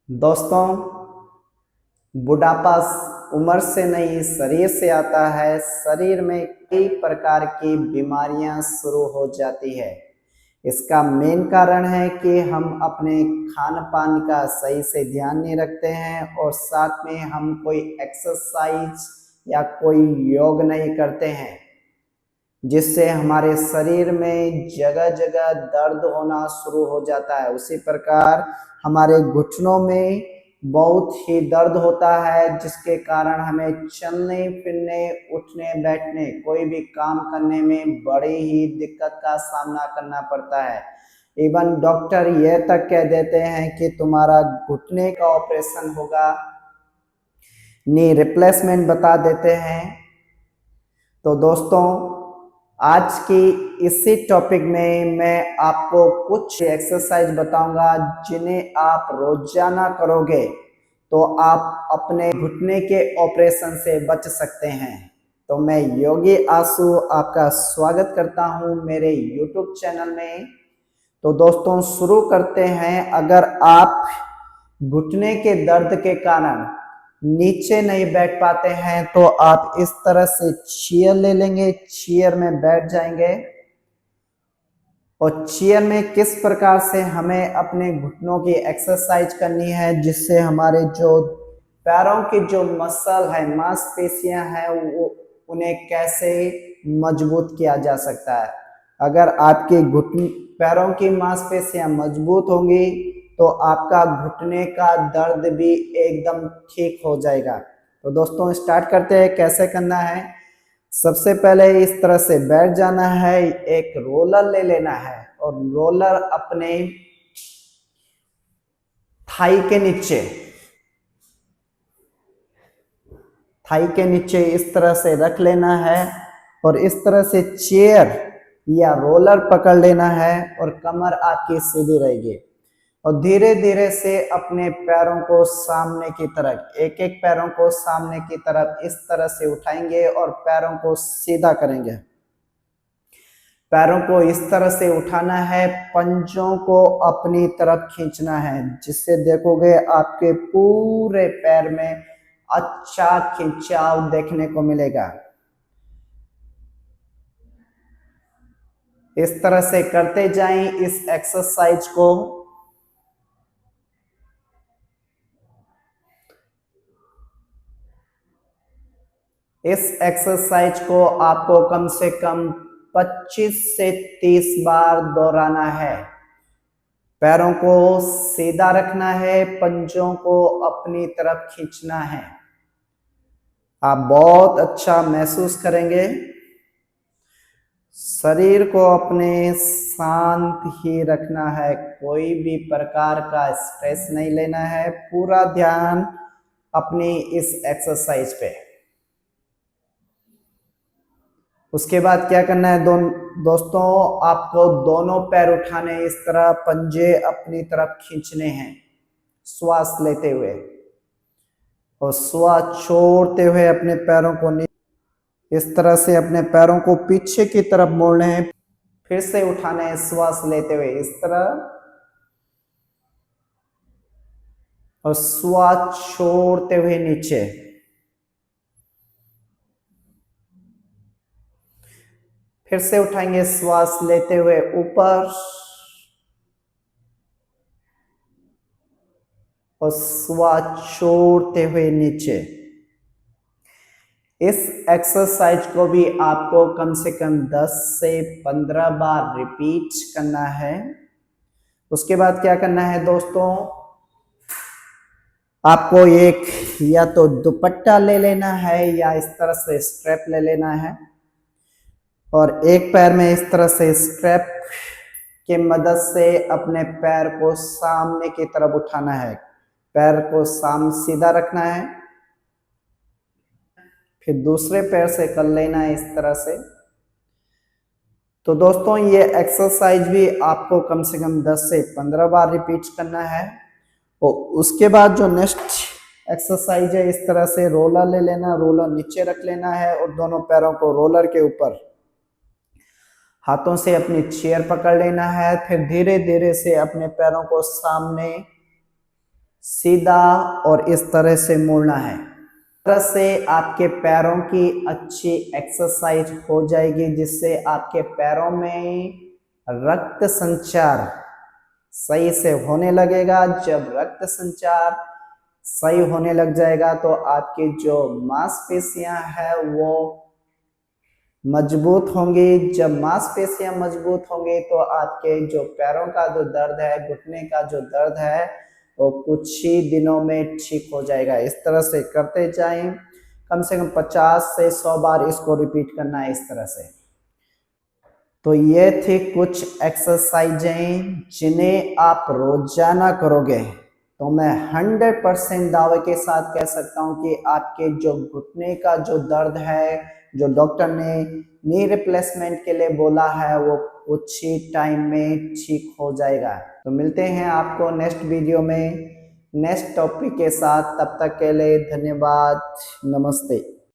दोस्तों, बुढ़ापा उम्र से नहीं शरीर से आता है। शरीर में कई प्रकार की बीमारियां शुरू हो जाती है। इसका मेन कारण है कि हम अपने खान पान का सही से ध्यान नहीं रखते हैं और साथ में हम कोई एक्सरसाइज या कोई योग नहीं करते हैं, जिससे हमारे शरीर में जगह जगह दर्द होना शुरू हो जाता है। उसी प्रकार हमारे घुटनों में बहुत ही दर्द होता है, जिसके कारण हमें चलने फिरने उठने बैठने कोई भी काम करने में बड़ी ही दिक्कत का सामना करना पड़ता है। इवन डॉक्टर यह तक कह देते हैं कि तुम्हारा घुटने का ऑपरेशन होगा, नी रिप्लेसमेंट बता देते हैं। तो दोस्तों, आज की इसी टॉपिक में मैं आपको कुछ एक्सरसाइज बताऊंगा जिन्हें आप रोजाना करोगे तो आप अपने घुटने के ऑपरेशन से बच सकते हैं। तो मैं योगी आशु आपका स्वागत करता हूं मेरे यूट्यूब चैनल में। तो दोस्तों, शुरू करते हैं। अगर आप घुटने के दर्द के कारण नीचे नहीं बैठ पाते हैं तो आप इस तरह से चेयर ले लेंगे, चेयर में बैठ जाएंगे। और चेयर में किस प्रकार से हमें अपने घुटनों की एक्सरसाइज करनी है, जिससे हमारे जो पैरों की जो मसल है, मांसपेशियां हैं, वो उन्हें कैसे मजबूत किया जा सकता है। अगर आपके घुटने पैरों की मांसपेशियां मजबूत होंगी तो आपका घुटने का दर्द भी एकदम ठीक हो जाएगा। तो दोस्तों, स्टार्ट करते हैं कैसे करना है। सबसे पहले इस तरह से बैठ जाना है, एक रोलर ले लेना है और रोलर अपने थाई के नीचे इस तरह से रख लेना है और इस तरह से चेयर या रोलर पकड़ लेना है और कमर आपकी सीधी रहेगी। और धीरे धीरे से अपने पैरों को सामने की तरफ, एक एक पैरों को सामने की तरफ इस तरह से उठाएंगे और पैरों को सीधा करेंगे। पैरों को इस तरह से उठाना है, पंजों को अपनी तरफ खींचना है, जिससे देखोगे आपके पूरे पैर में अच्छा खिंचाव देखने को मिलेगा। इस तरह से करते जाएं इस एक्सरसाइज को। इस एक्सरसाइज को आपको कम से कम 25 से 30 बार दोहराना है। पैरों को सीधा रखना है, पंजों को अपनी तरफ खींचना है। आप बहुत अच्छा महसूस करेंगे। शरीर को अपने शांत ही रखना है, कोई भी प्रकार का स्ट्रेस नहीं लेना है, पूरा ध्यान अपनी इस एक्सरसाइज पे। उसके बाद क्या करना है दोस्तों, आपको दोनों पैर उठाने, इस तरह पंजे अपनी तरफ खींचने हैं श्वास लेते हुए, और श्वास छोड़ते हुए अपने पैरों को इस तरह से अपने पैरों को पीछे की तरफ मोड़ने हैं। फिर से उठाने हैं श्वास लेते हुए इस तरह, और श्वास छोड़ते हुए नीचे। फिर से उठाएंगे श्वास लेते हुए ऊपर और श्वास छोड़ते हुए नीचे। इस एक्सरसाइज को भी आपको कम से कम 10 से 15 बार रिपीट करना है। उसके बाद क्या करना है दोस्तों, आपको एक या तो दुपट्टा ले लेना है या इस तरह से स्ट्रैप ले लेना है, और एक पैर में इस तरह से स्ट्रैप की मदद से अपने पैर को सामने की तरफ उठाना है। पैर को सीधा रखना है, फिर दूसरे पैर से कर लेना है इस तरह से। तो दोस्तों, ये एक्सरसाइज भी आपको कम से कम 10 से 15 बार रिपीट करना है। और उसके बाद जो नेक्स्ट एक्सरसाइज है, इस तरह से रोलर ले लेना, रोलर नीचे रख लेना है और दोनों पैरों को रोलर के ऊपर हाथों से अपनी चेयर पकड़ लेना है। फिर धीरे धीरे से अपने पैरों को सामने सीधा और इस तरह से मुड़ना है। इस तरह से आपके पैरों की अच्छी एक्सरसाइज हो जाएगी, जिससे आपके पैरों में रक्त संचार सही से होने लगेगा। जब रक्त संचार सही होने लग जाएगा तो आपकी जो मांसपेशियां हैं वो मजबूत होंगी। जब मांसपेशियां मजबूत होंगी तो आपके जो पैरों का जो दर्द है, घुटने का जो दर्द है, वो कुछ ही दिनों में ठीक हो जाएगा। इस तरह से करते जाएं, कम से कम 50 से 100 बार इसको रिपीट करना है इस तरह से। तो ये थी कुछ एक्सरसाइजें जिन्हें आप रोजाना करोगे तो मैं 100% दावे के साथ कह सकता हूं कि आपके जो घुटने का जो दर्द है, जो डॉक्टर ने नी रिप्लेसमेंट के लिए बोला है, वो कुछ ही टाइम में ठीक हो जाएगा। तो मिलते हैं आपको नेक्स्ट वीडियो में नेक्स्ट टॉपिक के साथ। तब तक के लिए धन्यवाद, नमस्ते।